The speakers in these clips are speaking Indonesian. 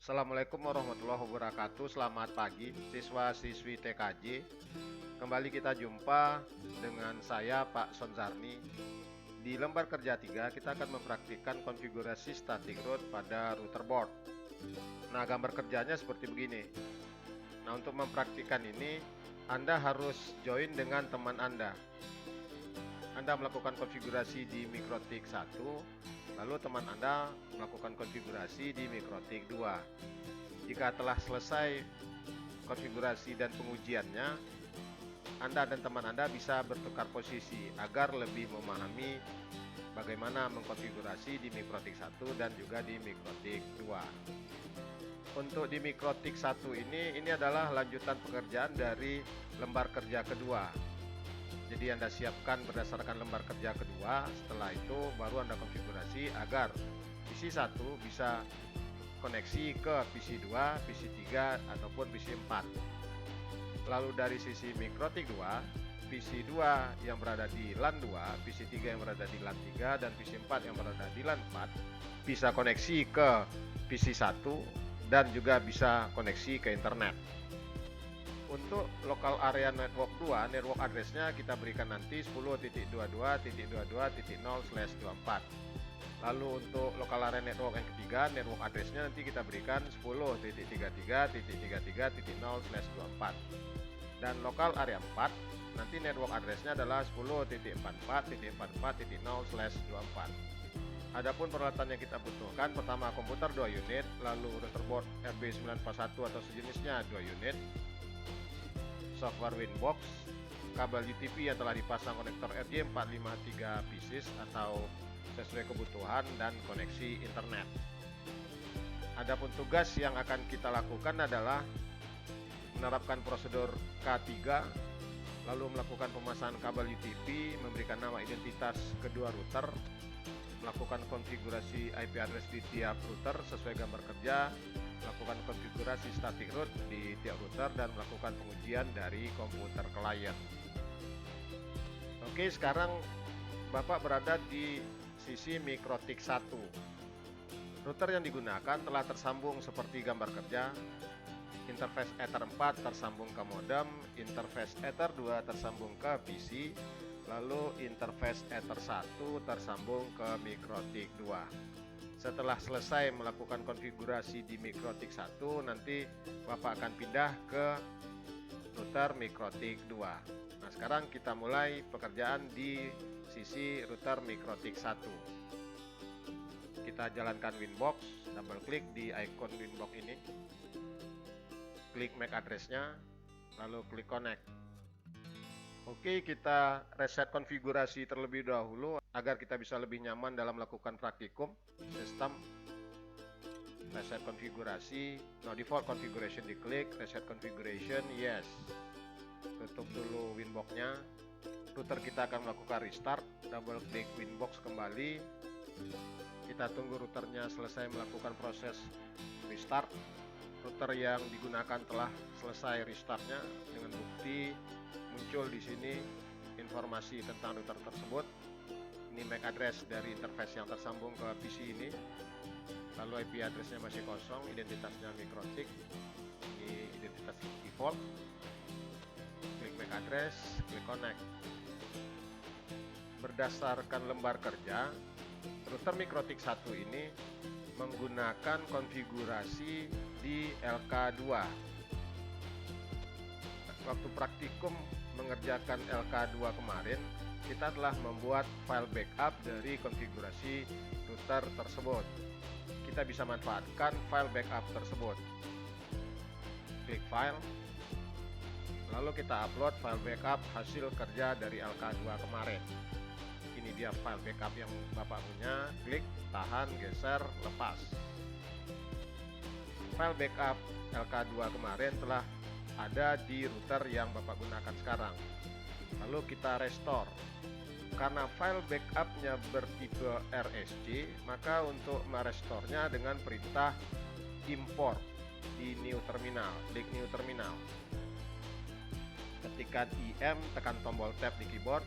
Assalamualaikum warahmatullahi wabarakatuh. Selamat pagi siswa-siswi TKJ. Kembali kita jumpa dengan saya Pak Sonzarni. Di lembar kerja 3 kita akan mempraktikkan konfigurasi static root pada router board. Nah, gambar kerjanya seperti begini. Nah, untuk mempraktikkan ini Anda harus join dengan teman Anda. Anda melakukan konfigurasi di MikroTik 1, lalu teman Anda melakukan konfigurasi di MikroTik 2. Jika telah selesai konfigurasi dan pengujiannya, Anda dan teman Anda bisa bertukar posisi agar lebih memahami bagaimana mengkonfigurasi di MikroTik 1 dan juga di MikroTik 2. Untuk di MikroTik 1 ini adalah lanjutan pekerjaan dari lembar kerja kedua. Jadi Anda siapkan berdasarkan lembar kerja kedua. Setelah itu baru Anda konfigurasi agar PC 1 bisa koneksi ke PC 2, PC 3 ataupun PC 4. Lalu dari sisi MikroTik 2, PC 2 yang berada di LAN 2, PC 3 yang berada di LAN 3 dan PC 4 yang berada di LAN 4 bisa koneksi ke PC 1 dan juga bisa koneksi ke internet. Untuk local area network 2, network address-nya kita berikan nanti 10.22.22.0/24. Lalu untuk local area network yang ketiga, network address-nya nanti kita berikan 10.33.33.0/24. Dan local area 4, nanti network address-nya adalah 10.44.44.0/24. Adapun peralatan yang kita butuhkan, pertama komputer 2 unit, lalu router board RB941 atau sejenisnya 2 unit, software Winbox, kabel UTP yang telah dipasang konektor RJ453 pieces atau sesuai kebutuhan, dan koneksi internet. Adapun tugas yang akan kita lakukan adalah menerapkan prosedur K3, lalu melakukan pemasangan kabel UTP, memberikan nama identitas kedua router, melakukan konfigurasi IP address di tiap router sesuai gambar kerja, melakukan konfigurasi static root di tiap router, dan melakukan pengujian dari komputer klien. Oke, sekarang Bapak berada di sisi MikroTik 1. Router yang digunakan telah tersambung seperti gambar kerja. Interface Ether 4 tersambung ke modem, interface Ether 2 tersambung ke PC, lalu interface Ether 1 tersambung ke MikroTik 2. Setelah selesai melakukan konfigurasi di MikroTik 1, nanti Bapak akan pindah ke router MikroTik 2. Nah, sekarang kita mulai pekerjaan di sisi router MikroTik 1. Kita jalankan Winbox, double klik di icon Winbox ini, klik MAC address-nya, lalu klik connect. Oke, kita reset konfigurasi terlebih dahulu agar kita bisa lebih nyaman dalam melakukan praktikum. Sistem, reset konfigurasi, no default configuration diklik, reset configuration, yes. Tutup dulu Winbox-nya. Router kita akan melakukan restart, double klik Winbox kembali. Kita tunggu routernya selesai melakukan proses restart. Router yang digunakan telah selesai restartnya, dengan bukti muncul di sini informasi tentang router tersebut. Ini MAC address dari interface yang tersambung ke PC ini. Lalu IP address-nya masih kosong, identitasnya MikroTik. Ini identitas default. Klik MAC address, klik connect. Berdasarkan lembar kerja, router MikroTik 1 ini menggunakan konfigurasi di LK2. Waktu praktikum mengerjakan LK2 kemarin, kita telah membuat file backup dari konfigurasi router tersebut. Kita bisa manfaatkan file backup tersebut. Klik file, lalu kita upload file backup hasil kerja dari LK2 kemarin. Ini dia file backup yang Bapak punya. Klik, tahan, geser, lepas. File backup LK2 kemarin telah ada di router yang Bapak gunakan sekarang. Lalu kita restore. Karena file backup-nya bertipe RSC, maka untuk merestore-nya dengan perintah import di new terminal. Klik new terminal. Ketikkan IM, tekan tombol tab di keyboard,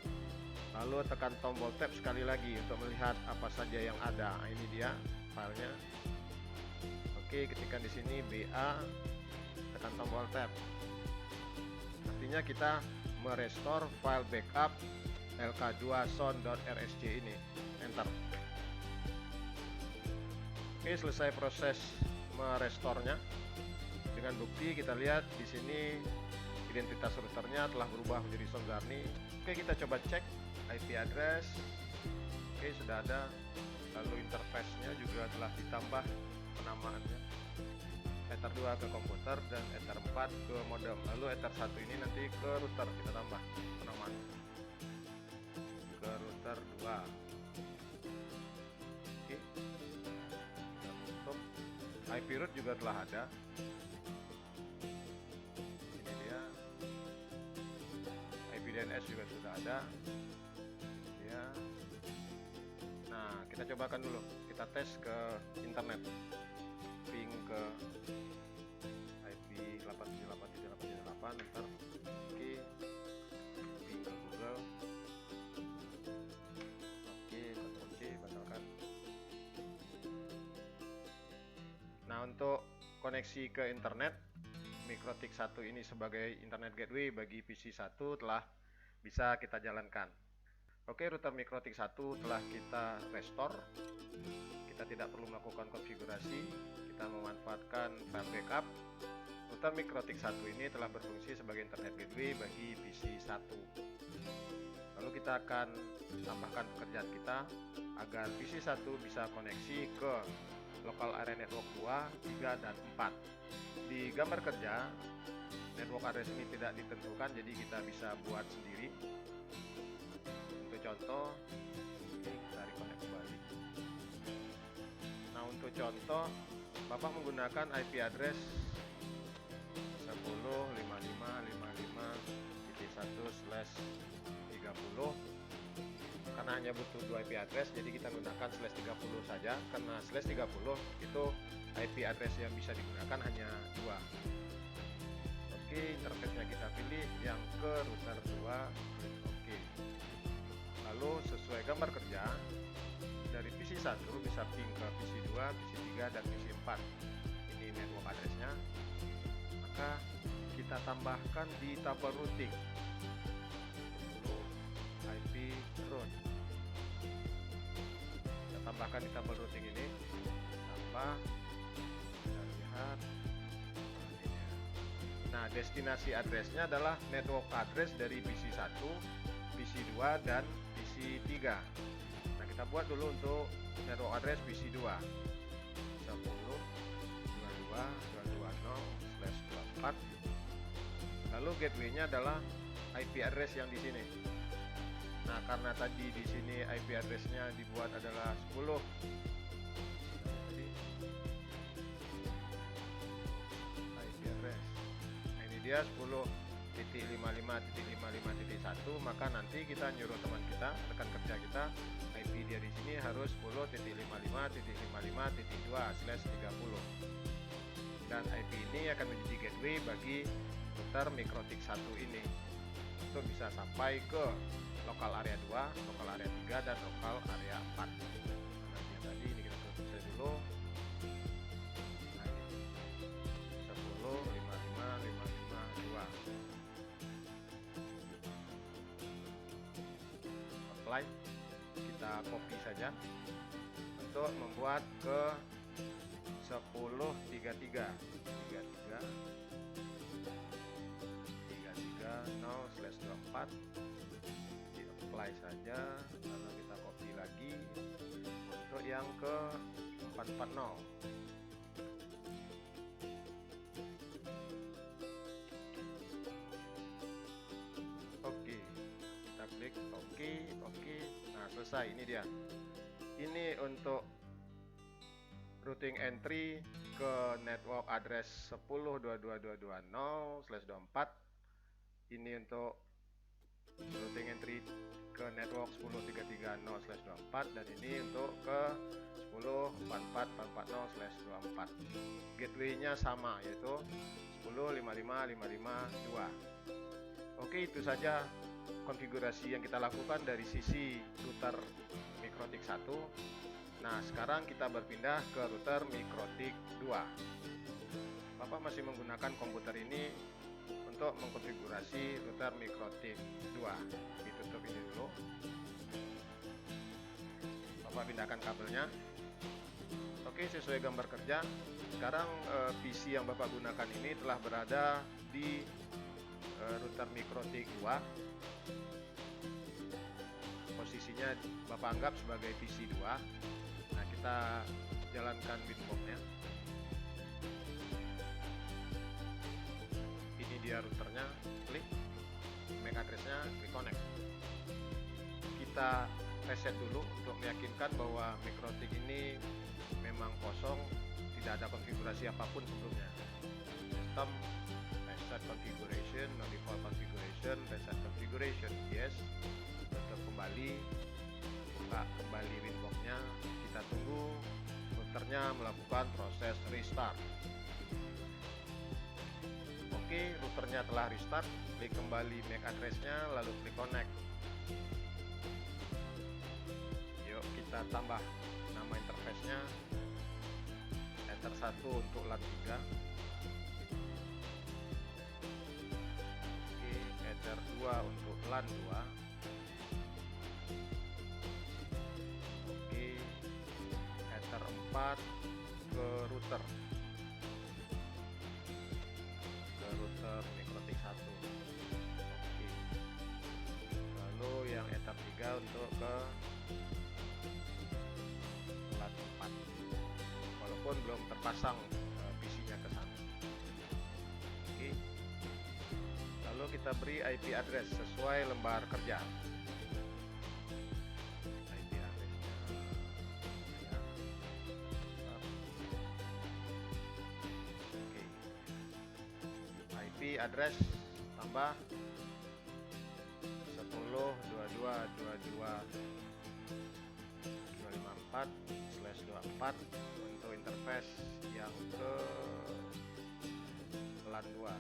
lalu tekan tombol tab sekali lagi untuk melihat apa saja yang ada. Ini dia filenya. Oke, Oke, ketikkan di sini BA, tekan tombol tab. Artinya kita merestore file backup lk2sound.rsj ini. Enter. Oke, selesai proses merestornya. Dengan bukti kita lihat di sini identitas routernya telah berubah menjadi Soundgarni. Oke, kita coba cek IP address. Oke, sudah ada. Lalu interface-nya juga telah ditambah penamaannya. Ether 2 ke komputer dan Ether 4 ke modem. Lalu Ether 1 ini nanti ke router, kita tambah penamaan ke router 2. Oke, kita tutup. IP root juga telah ada. Ini dia. IP DNS juga sudah ada. Ya. Nah, kita cobakan dulu. Kita tes ke internet. Ping ke IP 878.8.8, enter. Oke, ping ke Google. Oke, Ctrl C, batalkan. Nah, untuk koneksi ke internet, MikroTik 1 ini sebagai internet gateway bagi PC 1 telah bisa kita jalankan. Oke, router MikroTik 1 telah kita restore. Kita tidak perlu melakukan konfigurasi, kita memanfaatkan file backup. Router MikroTik 1 ini telah berfungsi sebagai internet gateway bagi PC 1. Lalu kita akan tambahkan pekerjaan kita agar PC 1 bisa koneksi ke local area network 2, 3, dan 4. Di gambar kerja, network address ini tidak ditentukan, jadi kita bisa buat sendiri. Untuk contoh, kita reconnect kembali. Nah, untuk contoh, Bapak menggunakan IP address 10.55.55.1/30. Karena hanya butuh 2 IP address, jadi kita gunakan /30 saja. Karena /30 itu IP address yang bisa digunakan hanya 2. Oke, interface-nya kita pilih yang ke router 2. Oke. Lalu sesuai gambar kerja, dari PC 1 bisa ping ke PC 2, PC 3, dan PC 4. Ini network address-nya. Maka kita tambahkan di tabel routing IP root. Kita tambahkan di tabel routing ini. Tambah. Kita lihat. Nah, destinasi address-nya adalah network address dari PC 1, PC 2, dan PC 3. Nah, kita buat dulu untuk network address PC 2. 10.22.220/24. Lalu gateway-nya adalah IP address yang di sini. Nah, karena tadi di sini IP address-nya dibuat adalah 10. IP address. Nah, ini dia 10.55.55.1, maka nanti kita nyuruh teman kita, rekan kerja kita, IP dia di sini harus 10.55.55.2/30. Dan IP ini akan menjadi gateway bagi router MikroTik 1 ini untuk bisa sampai ke lokal area 2, lokal area 3, dan lokal area 4. Nah, tadi ini kita selesai dulu. Nah, 10.55.55.2. Apply. Kita copy saja untuk membuat ke 10.33 0/24. Di apply saja, lalu kita copy lagi untuk yang ke 440. Oke, kita klik oke. Nah, selesai. Ini dia. Ini untuk routing entry ke network address 10.22.220/24. Ini untuk routing entry ke network 10.330/24, dan ini untuk ke 10.44.440/24. Gateway-nya sama, yaitu 10.55.55.2. Oke, itu saja konfigurasi yang kita lakukan dari sisi router MikroTik 1. Nah, sekarang kita berpindah ke router Mikrotik 2. Bapak masih menggunakan komputer ini untuk mengkonfigurasi router Mikrotik 2. Ditutup ini dulu. Bapak pindahkan kabelnya. Oke, sesuai gambar kerja. Sekarang PC yang Bapak gunakan ini telah berada di router Mikrotik 2. Posisinya Bapak anggap sebagai PC 2. Nah, kita jalankan Winbox-nya. Ini dia routernya, klik MAC address-nya, klik connect. Kita reset dulu untuk meyakinkan bahwa Mikrotik ini memang kosong, tidak ada konfigurasi apapun sebelumnya. Sistem, reset configuration, no default configuration, reset configuration, yes. Tutup kembali, buka kembali Winbox-nya. Kita tunggu routernya melakukan proses restart. Oke, routernya telah restart. Klik kembali MAC address-nya, lalu klik connect. Yuk kita tambah nama interface-nya, Ether 1 untuk LAN 3. Oke, Ether 2 untuk LAN 2. Oke, Ether 4 ke router Mikrotik 1. Oke, lalu yang Ether 3 untuk ke LAN 4, walaupun belum terpasang PC-nya ke sana. Oke, lalu kita beri IP address sesuai lembar kerja. IP address-nya ya. Oke, IP address tambah 10.22.22.254/24 untuk interface yang ke LAN 2.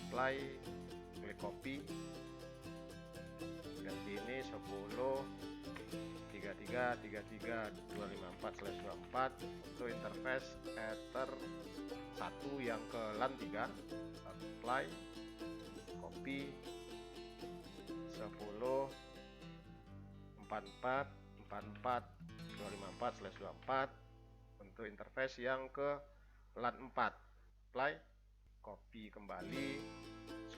Apply, klik copy, ganti ini 10.33.33.254/24 untuk interface Ether 1 yang ke LAN 3. Apply, copy 10.44.44.254/24 untuk interface yang ke LAN 4. Apply, copy kembali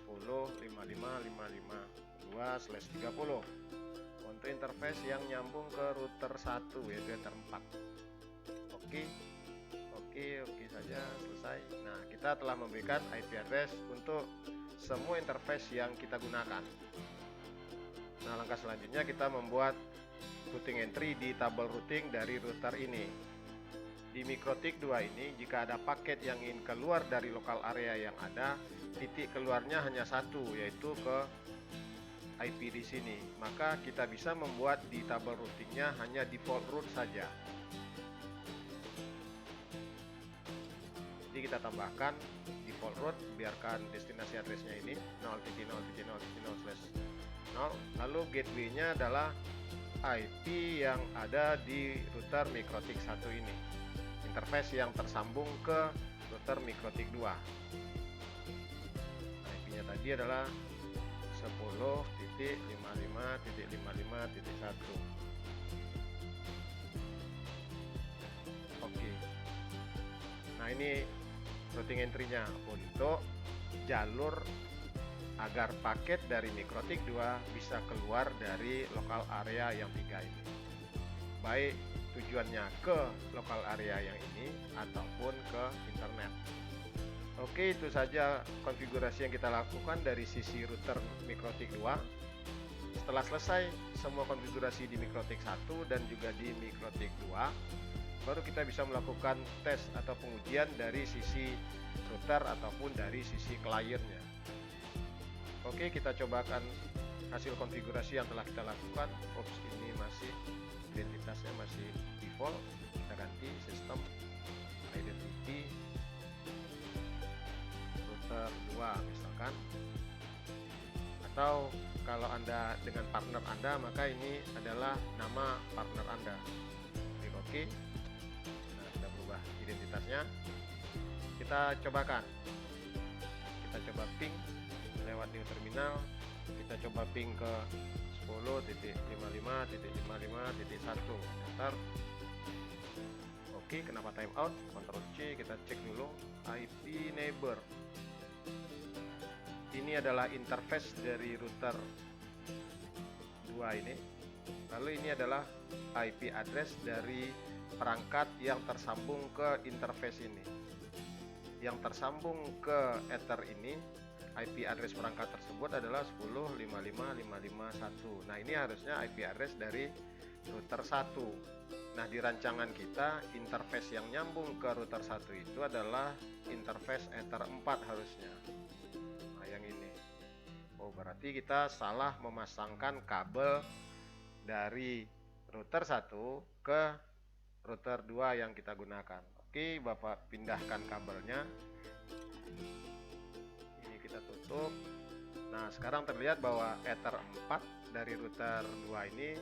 10.55.55.2/30 untuk interface yang nyambung ke router 1 yaitu Ether 4. Oke saja, selesai. Nah, kita telah memberikan IP address untuk semua interface yang kita gunakan. Nah, langkah selanjutnya kita membuat routing entry di tabel routing dari router ini. Di Mikrotik 2 ini, jika ada paket yang ingin keluar dari lokal area yang ada, titik keluarnya hanya satu, yaitu ke IP di sini. Maka kita bisa membuat di tabel routingnya hanya default route saja. Jadi kita tambahkan default route, biarkan destinasi addressnya ini 0.0.0.0/0. Lalu gateway-nya adalah IP yang ada di router Mikrotik 1 ini, interface yang tersambung ke router Mikrotik 2. IP-nya tadi adalah 10.55.55.1. Oke. Nah, ini routing entry-nya untuk jalur agar paket dari Mikrotik 2 bisa keluar dari lokal area yang 3 ini, baik tujuannya ke lokal area yang ini ataupun ke internet. Oke, itu saja konfigurasi yang kita lakukan dari sisi router Mikrotik 2. Setelah selesai semua konfigurasi di Mikrotik 1 dan juga di Mikrotik 2, baru kita bisa melakukan tes atau pengujian dari sisi router ataupun dari sisi kliennya. Oke, kita cobakan hasil konfigurasi yang telah kita lakukan. Oops, ini masih identitasnya masih default. Kita ganti sistem identity router 2 misalkan. Atau kalau Anda dengan partner Anda, maka ini adalah nama partner Anda. oke. Nah, kita berubah identitasnya, kita cobakan, kita coba ping lewat new terminal, kita coba ping ke 10.55.55.1, enter. Oke, kenapa timeout? Ctrl C, kita cek dulu IP neighbor. Ini adalah interface dari router 2 ini. Lalu ini adalah IP address dari perangkat yang tersambung ke interface ini. Yang tersambung ke Ether ini, IP address perangkat tersebut adalah 10.55.55.1. Nah, ini harusnya IP address dari router 1. Nah, di rancangan kita, interface yang nyambung ke router 1 itu adalah interface Ether 4 harusnya. Nah, yang ini. Oh, berarti kita salah memasangkan kabel dari router 1 ke router 2 yang kita gunakan. Oke, Bapak pindahkan kabelnya. Ini kita tutup. Nah, sekarang terlihat bahwa Ether 4 dari router 2 ini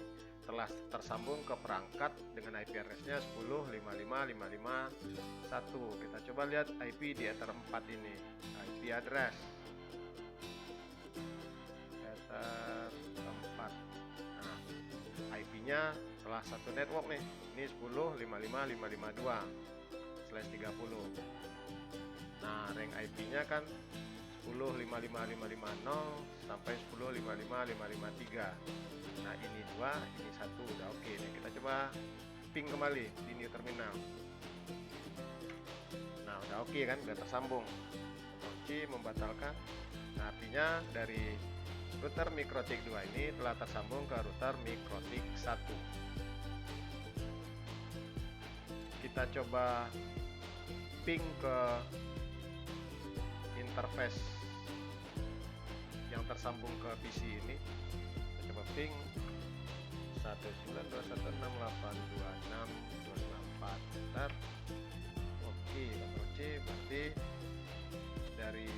telah tersambung ke perangkat dengan IP address-nya 10.55.55.1. Kita coba lihat IP di Ether 4 ini. IP address Ether 4. Nah, IP-nya telah satu network nih. Ini 10.55.552/30. Nah, rank IP-nya kan 10.55.550 sampai 10.55.553. Nah, ini 2, ini 1, udah oke nih. Kita coba ping kembali di new terminal. Nah, udah oke kan, udah tersambung. Ctrl C membatalkan. Nah, artinya dari router MikroTik 2 ini telah tersambung ke router MikroTik 1. Kita coba ping ke interface yang tersambung ke PC ini. Kita coba ping 192.168.26.264. Bentar. Oke, Ctrl C, berarti dari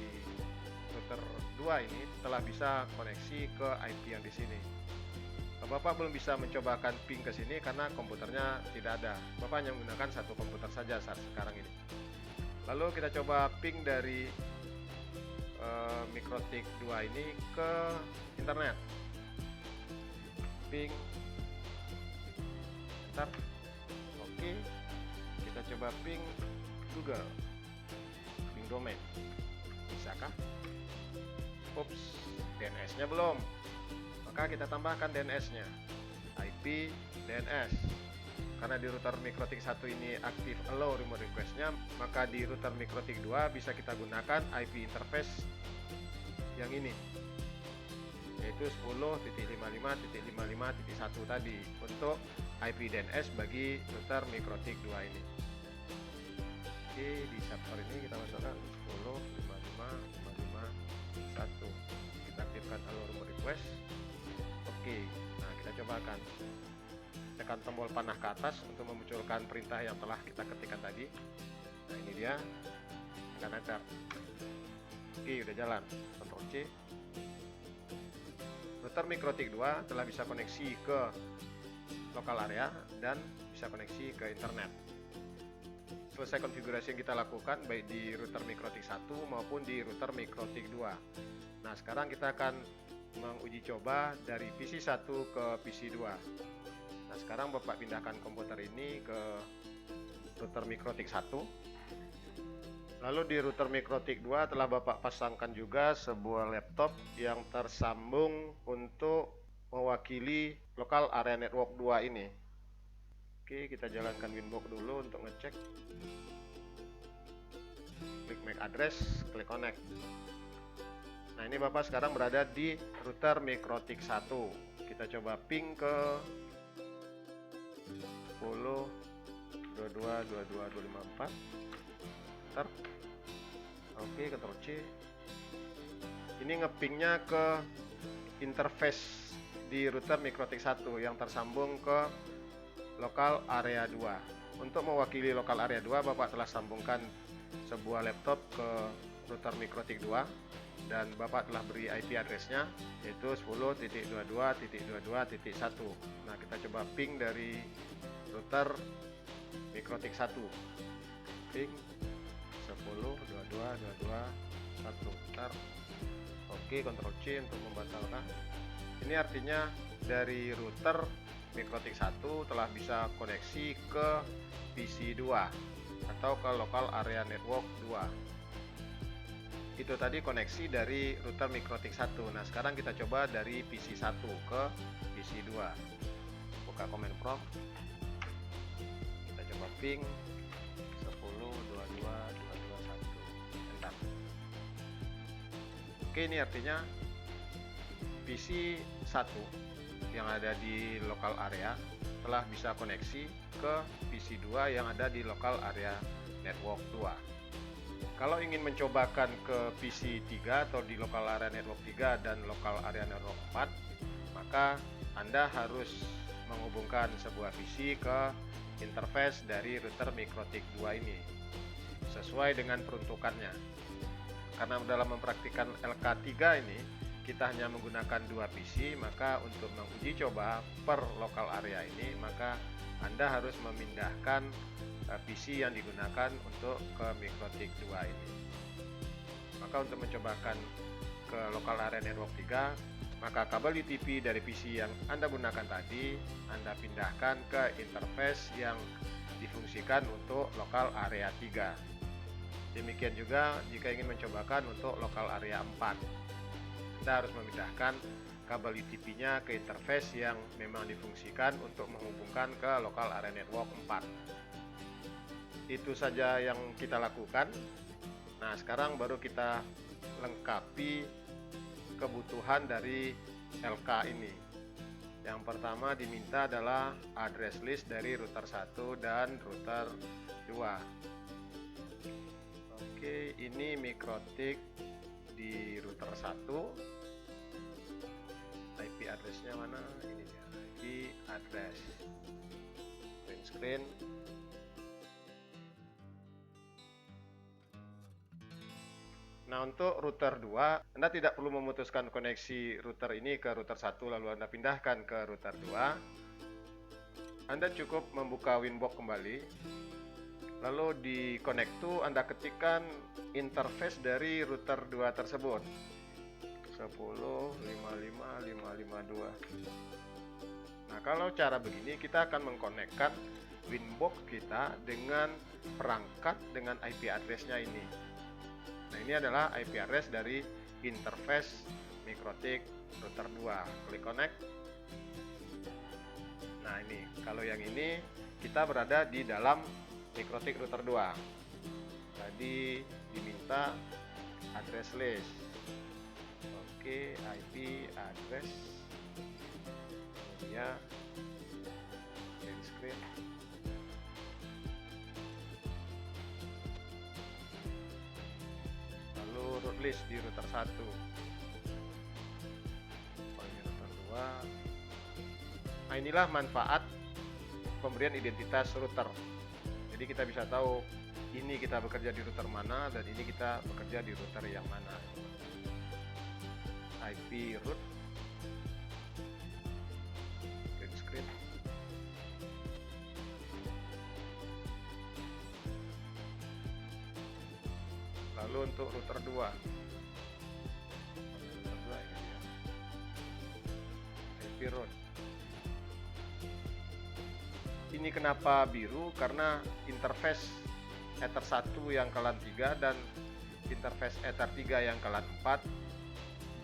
router 2 ini telah bisa koneksi ke IP yang di sini. Bapak belum bisa mencobakan ping ke sini karena komputernya tidak ada. Bapak hanya menggunakan satu komputer saja saat sekarang ini. Lalu kita coba ping dari MikroTik 2 ini ke internet. Ping. Bentar. Oke. Kita coba ping Google. Ping domain. Bisakah? Ups, DNS-nya belum. Maka kita tambahkan DNS-nya. IP DNS. Karena di router MikroTik 1 ini aktif allow remote request-nya, maka di router MikroTik 2 bisa kita gunakan IP interface yang ini, yaitu 10.55.55.1 tadi untuk IP DNS bagi router MikroTik 2 ini. Oke, di server ini kita masukkan 10.55.55.1. Kita aktifkan allow remote request. Oke, nah kita cobakan. Tekan tombol panah ke atas untuk memunculkan perintah yang telah kita ketikkan tadi. Nah, ini dia. Tekan enter. Oke, udah jalan. Ctrl C. Router MikroTik 2 telah bisa koneksi ke lokal area dan bisa koneksi ke internet. Selesai konfigurasi yang kita lakukan baik di router MikroTik 1 maupun di router MikroTik 2. Nah, sekarang kita akan menguji coba dari PC 1 ke PC 2. Nah, sekarang Bapak pindahkan komputer ini ke router MikroTik 1. Lalu di router MikroTik 2 telah Bapak pasangkan juga sebuah laptop yang tersambung untuk mewakili lokal area network 2 ini. Oke, kita jalankan Winbox dulu untuk ngecek. Klik MAC address, klik connect. Nah, ini Bapak sekarang berada di router MikroTik 1. Kita coba ping ke 10.22.22.254. Ntar. Oke, Ctrl C. Ini ngepingnya ke interface di router MikroTik 1 yang tersambung ke lokal area 2. Untuk mewakili lokal area 2, Bapak telah sambungkan sebuah laptop ke router MikroTik 2 dan Bapak telah beri IP address-nya yaitu 10.22.22.1. Nah, kita coba ping dari router mikrotik 1. Ping 10.22.22.1. Ntar oke, Ctrl C untuk membatalkan. Ini artinya dari router mikrotik 1 telah bisa koneksi ke PC 2 atau ke local area network 2. Itu tadi koneksi dari router mikrotik 1. Nah, sekarang kita coba dari PC 1 ke PC 2. Buka command prompt. Kita coba ping 10.22.22.1. Enter. Oke, ini artinya PC 1 yang ada di local area telah bisa koneksi ke PC 2 yang ada di local area network 2. Kalau ingin mencobakan ke PC 3 atau di local area network 3 dan local area network 4, maka Anda harus menghubungkan sebuah PC ke interface dari router mikrotik 2 ini sesuai dengan peruntukannya. Karena dalam mempraktikkan LK3 ini kita hanya menggunakan 2 PC, maka untuk menguji coba per local area ini maka Anda harus memindahkan PC yang digunakan untuk ke mikrotik 2 ini. Maka untuk mencobakan ke local area network 3, maka kabel UTP dari PC yang Anda gunakan tadi Anda pindahkan ke interface yang difungsikan untuk local area 3. Demikian juga jika ingin mencobakan untuk local area 4, Anda harus memindahkan kabel UTP-nya ke interface yang memang difungsikan untuk menghubungkan ke local area network 4. Itu saja yang kita lakukan. Nah, sekarang baru kita lengkapi kebutuhan dari LK ini. Yang pertama diminta adalah address list dari router 1 dan router 2. Oke, ini mikrotik di router 1. IP addressnya mana? Ini dia, IP address. Print screen. Nah, untuk router 2, Anda tidak perlu memutuskan koneksi router ini ke router 1 lalu Anda pindahkan ke router 2. Anda cukup membuka Winbox kembali. Lalu di connect to Anda ketikkan interface dari router 2 tersebut. 10.55.552. Nah, kalau cara begini kita akan mengkonekkan Winbox kita dengan perangkat dengan IP address-nya ini. Nah, ini adalah IP address dari interface mikrotik router 2. Klik connect. Nah, ini kalau yang ini kita berada di dalam mikrotik router 2. Tadi diminta address list. Oke, IP address. Ya, print screen. Lalu root list di router 1. Ini router 2. Nah, inilah manfaat pemberian identitas router. Jadi kita bisa tahu ini kita bekerja di router mana dan ini kita bekerja di router yang mana. IP root, print screen. Lalu untuk router 2. Router 2 ini dia. IP root. Ini kenapa biru? Karena interface Ether 1 yang ke LAN 3 dan interface Ether 3 yang ke LAN 4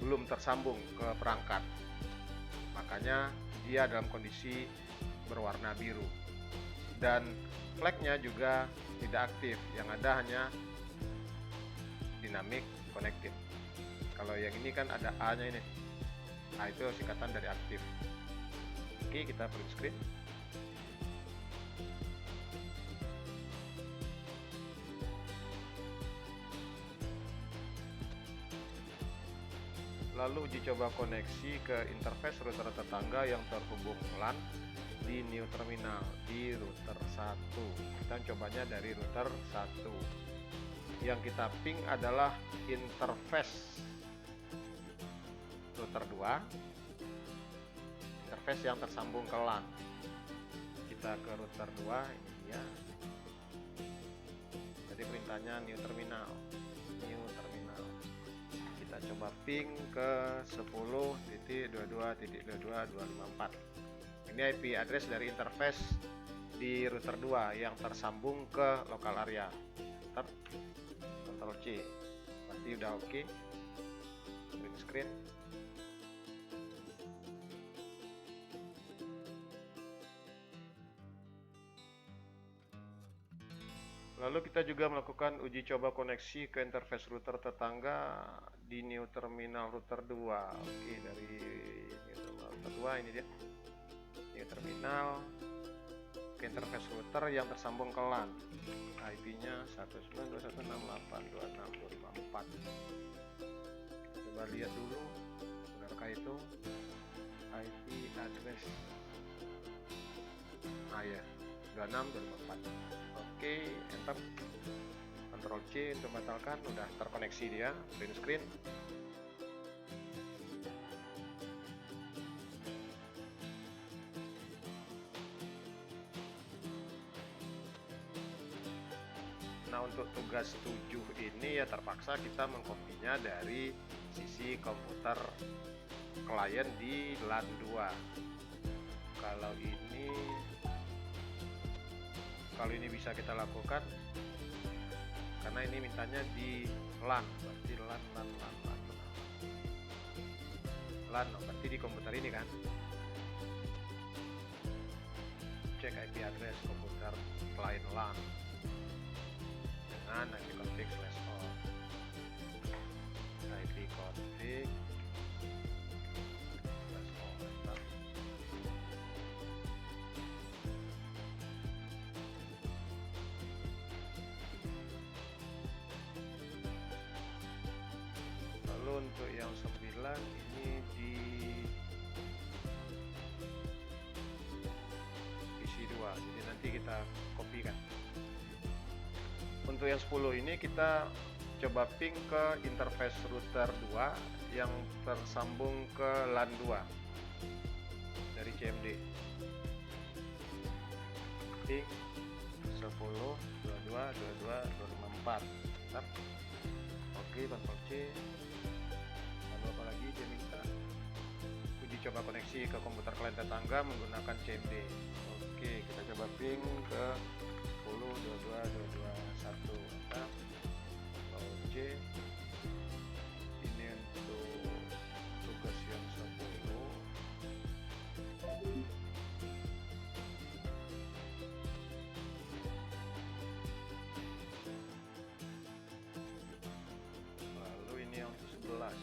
belum tersambung ke perangkat. Makanya dia dalam kondisi berwarna biru. Dan flagnya juga tidak aktif, yang ada hanya dynamic connected. Kalau yang ini kan ada A-nya ini. A itu singkatan dari aktif. Oke, kita print screen. Lalu uji coba koneksi ke interface router tetangga yang terhubung LAN di new terminal di router 1. Kita cobanya dari router 1. Yang kita ping adalah interface router 2, interface yang tersambung ke LAN. Kita ke router 2, ini dia. tulisannya new terminal. Kita coba ping ke 10.22.22.254. Ini IP address dari interface di router 2 yang tersambung ke local area. Ctrl C, berarti udah oke. Print screen. Lalu kita juga melakukan uji coba koneksi ke interface router tetangga di new terminal router 2. Oke, dari new terminal router 2 ini dia. New terminal ke interface router yang tersambung ke LAN. IP-nya 192.168.26.254. Coba lihat dulu, benarkah itu IP address? Ya, 26.254. Oke, enter. Ctrl C untuk membatalkan. Udah terkoneksi dia. Print screen. Nah, untuk tugas 7 ini ya terpaksa kita mengkopinya dari sisi komputer klien di LAN 2. Kalau ini bisa kita lakukan karena ini mintanya di LAN, berarti LAN berarti di komputer ini kan. Cek IP address komputer klien LAN dengan ipconfig/all. ipconfig/all. Untuk yang 9 ini di PC2, jadi nanti kita kopikan. Untuk yang 10 ini kita coba ping ke interface router 2 yang tersambung ke LAN 2 dari CMD. Ping 10.22.22.254. Oke, Ctrl C. Apalagi dia minta uji coba koneksi ke komputer klien tetangga menggunakan CMD. Oke, kita coba ping ke 10.22.221. Ctrl C. Ini untuk tugas yang 10. Lalu ini yang untuk 11.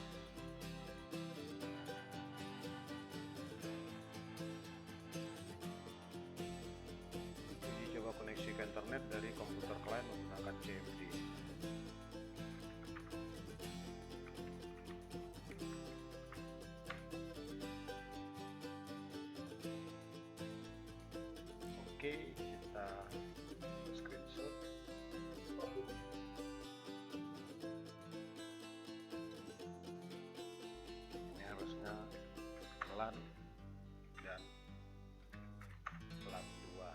Koneksi ke internet dari komputer klien menggunakan CMD. Oke, kita screenshot. Ini harusnya LAN dan LAN 2.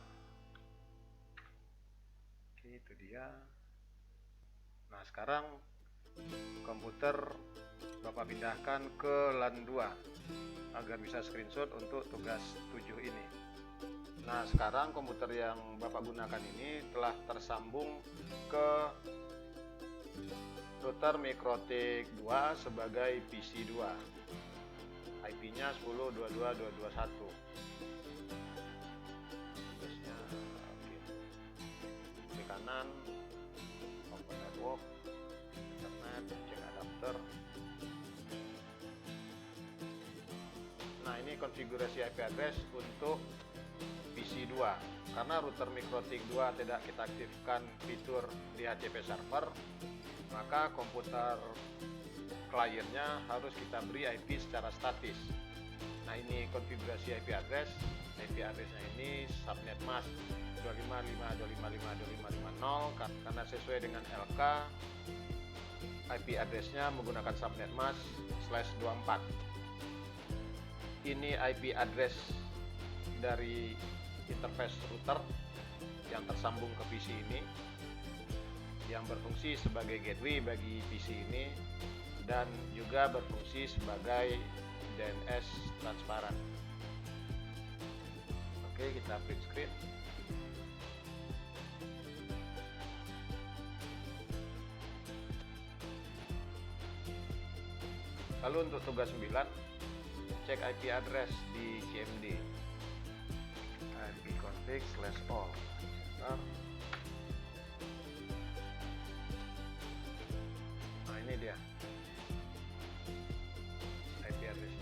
Itu dia. Nah, sekarang komputer Bapak pindahkan ke LAN 2 agar bisa screenshot untuk tugas 7 ini. Nah, sekarang komputer yang Bapak gunakan ini telah tersambung ke router Mikrotik 2 sebagai PC2. IP-nya 10.22.221. Kanan, open network, internet, cek adapter. Nah, ini konfigurasi IP address untuk PC2. Karena router Mikrotik 2 tidak kita aktifkan fitur DHCP server, maka komputer kliennya harus kita beri IP secara statis. Nah, ini konfigurasi IP address. IP addressnya ini subnet mask 255.255.255.0 karena sesuai dengan LK IP addressnya menggunakan subnet mask /24. Ini IP address dari interface router yang tersambung ke PC ini. yang berfungsi sebagai gateway bagi PC ini dan juga berfungsi sebagai DNS transparan. Oke, kita print screen. Lalu untuk tugas 9, cek IP address di CMD. ipconfig/all. Nah, ini dia IP address.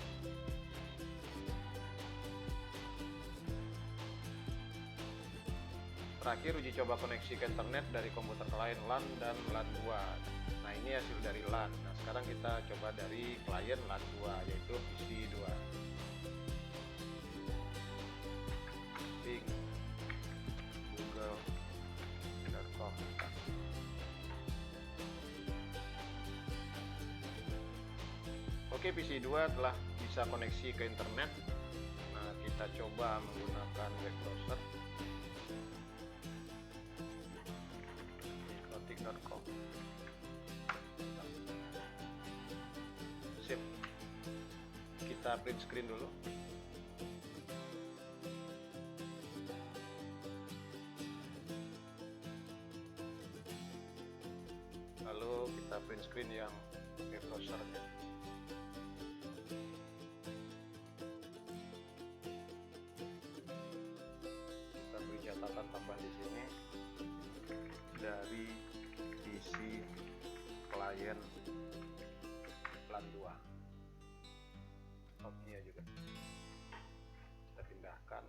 Terakhir, uji coba koneksi ke internet dari komputer klien LAN dan LAN 2. Nah, ini hasil dari LAN. Nah, sekarang kita coba dari klien LAN 2, yaitu PC 2. Bing google.com. Oke, PC 2 telah bisa koneksi ke internet. Nah, kita coba menggunakan web browser. Mikrotik.com. Sip. Kita print screen dulu. Lalu kita print screen yang web browsernya. Kita beri catatan tambahan di sini dari PC klien LAN 2. Hotnya juga kita pindahkan.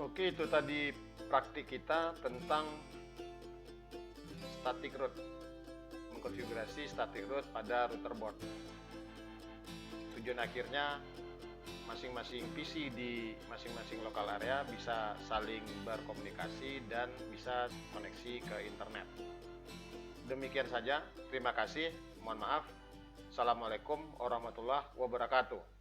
Oke, itu tadi praktik kita tentang static root, mengkonfigurasi static root pada router board. Tujuan akhirnya masing-masing PC di masing-masing lokal area bisa saling berkomunikasi dan bisa koneksi ke internet. Demikian saja, terima kasih, mohon maaf. Assalamualaikum warahmatullahi wabarakatuh.